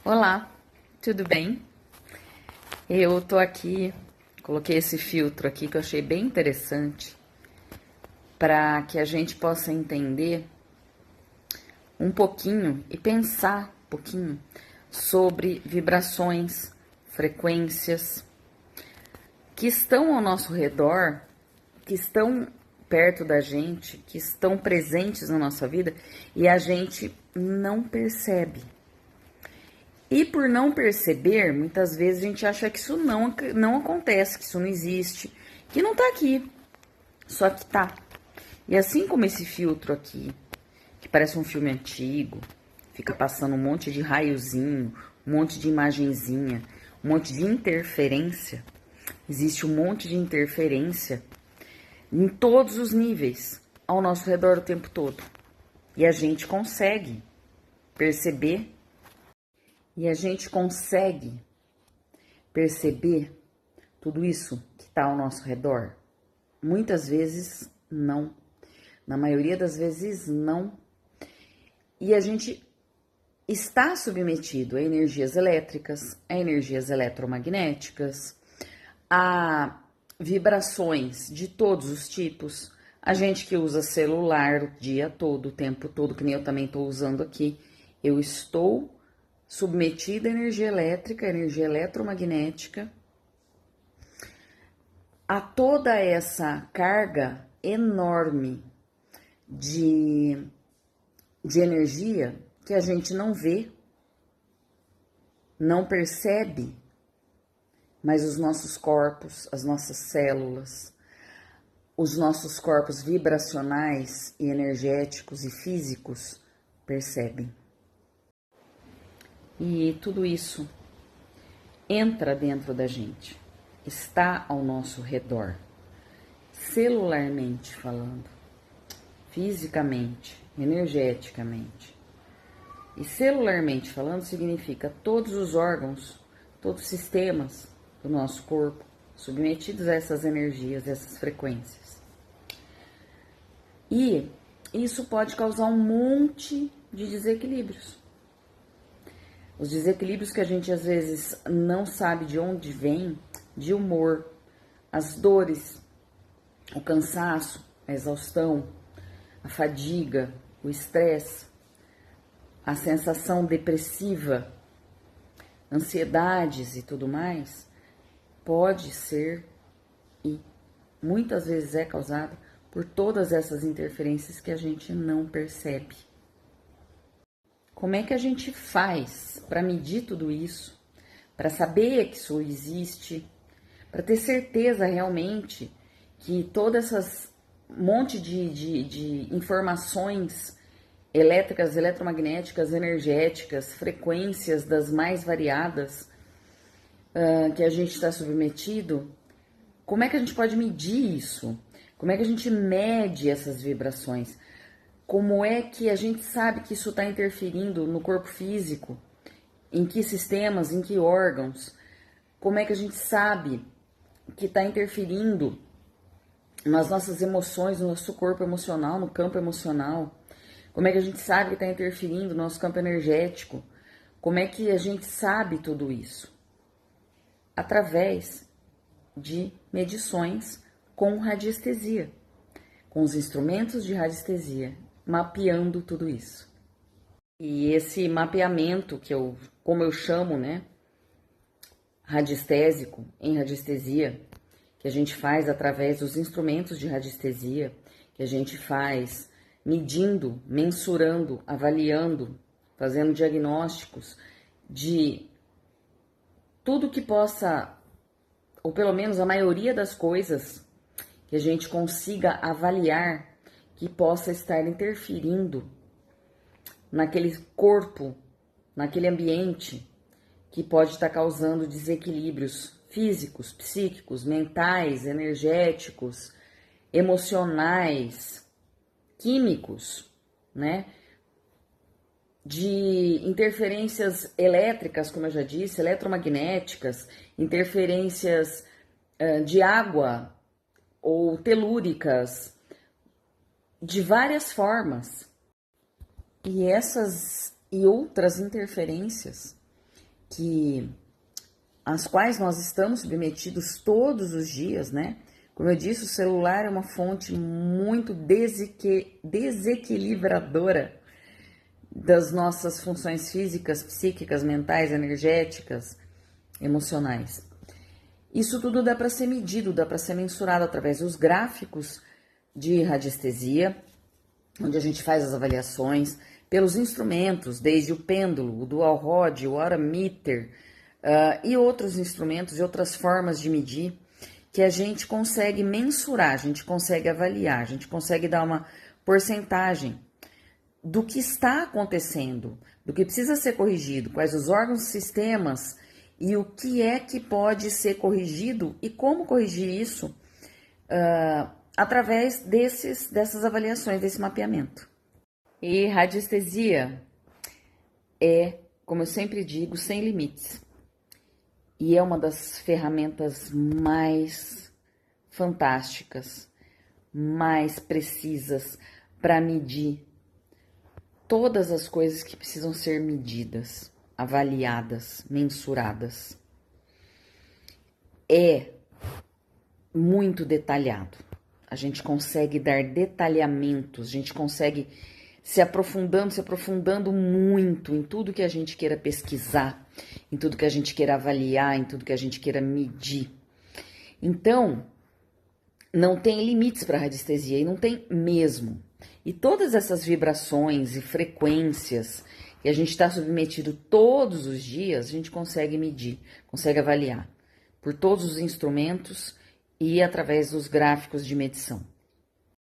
Olá, tudo bem? Eu tô aqui, coloquei esse filtro aqui que eu achei bem interessante para que a gente possa entender um pouquinho e pensar um pouquinho sobre vibrações, frequências que estão ao nosso redor, que estão perto da gente, que estão presentes na nossa vida e a gente não percebe. E por não perceber, muitas vezes a gente acha que isso não acontece, que isso não existe, que não tá aqui. Só que tá. E assim como esse filtro aqui, que parece um filme antigo, fica passando um monte de raiozinho, um monte de imagenzinha, um monte de interferência. Existe um monte de interferência em todos os níveis ao nosso redor o tempo todo. E a gente consegue perceber. E a gente consegue perceber tudo isso que está ao nosso redor? Muitas vezes não. Na maioria das vezes não. E a gente está submetido a energias elétricas, a energias eletromagnéticas, a vibrações de todos os tipos. A gente que usa celular o dia todo, o tempo todo, que nem eu também estou usando aqui, eu estou submetida à energia elétrica, energia eletromagnética, a toda essa carga enorme de, de energia que a gente não vê, não percebe, mas os nossos corpos, as nossas células, os nossos corpos vibracionais e energéticos e físicos percebem. E tudo isso entra dentro da gente, está ao nosso redor, celularmente falando, fisicamente, energeticamente. E celularmente falando significa todos os órgãos, todos os sistemas do nosso corpo submetidos a essas energias, essas frequências. E isso pode causar um monte de desequilíbrios. Os desequilíbrios que a gente às vezes não sabe de onde vem, de humor, as dores, o cansaço, a exaustão, a fadiga, o estresse, a sensação depressiva, ansiedades e tudo mais, pode ser e muitas vezes é causada por todas essas interferências que a gente não percebe. Como é que a gente faz para medir tudo isso, para saber que isso existe, para ter certeza realmente que todas essas monte de informações elétricas, eletromagnéticas, energéticas, frequências das mais variadas que a gente está submetido, como é que a gente pode medir isso? Como é que a gente mede essas vibrações? Como é que a gente sabe que isso está interferindo no corpo físico? Em que sistemas, em que órgãos? Como é que a gente sabe que está interferindo nas nossas emoções, no nosso corpo emocional, no campo emocional? Como é que a gente sabe que está interferindo no nosso campo energético? Como é que a gente sabe tudo isso? Através de medições com radiestesia, com os instrumentos de radiestesia, mapeando tudo isso. E esse mapeamento como eu chamo, né, radiestésico, em radiestesia, que a gente faz através dos instrumentos de radiestesia, que a gente faz medindo, mensurando, avaliando, fazendo diagnósticos de tudo que possa, ou pelo menos a maioria das coisas que a gente consiga avaliar que possa estar interferindo naquele corpo, naquele ambiente que pode estar causando desequilíbrios físicos, psíquicos, mentais, energéticos, emocionais, químicos, né? De interferências elétricas, como eu já disse, eletromagnéticas, interferências de água ou telúricas, de várias formas. E essas e outras interferências que às quais nós estamos submetidos todos os dias, né? Como eu disse, o celular é uma fonte muito desequilibradora das nossas funções físicas, psíquicas, mentais, energéticas, emocionais. Isso tudo dá para ser medido, dá para ser mensurado através dos gráficos de radiestesia, onde a gente faz as avaliações, pelos instrumentos, desde o pêndulo, o dual rod, o aura meter, e outros instrumentos e outras formas de medir, que a gente consegue mensurar, a gente consegue avaliar, a gente consegue dar uma porcentagem do que está acontecendo, do que precisa ser corrigido, quais os órgãos, sistemas e o que é que pode ser corrigido e como corrigir isso através dessas avaliações, desse mapeamento. E radiestesia é, como eu sempre digo, sem limites. E é uma das ferramentas mais fantásticas, mais precisas para medir todas as coisas que precisam ser medidas, avaliadas, mensuradas. É muito detalhado. A gente consegue dar detalhamentos, a gente consegue se aprofundando muito em tudo que a gente queira pesquisar, em tudo que a gente queira avaliar, em tudo que a gente queira medir. Então, não tem limites para a radiestesia, e não tem mesmo. E todas essas vibrações e frequências que a gente está submetido todos os dias, a gente consegue medir, consegue avaliar por todos os instrumentos e através dos gráficos de medição.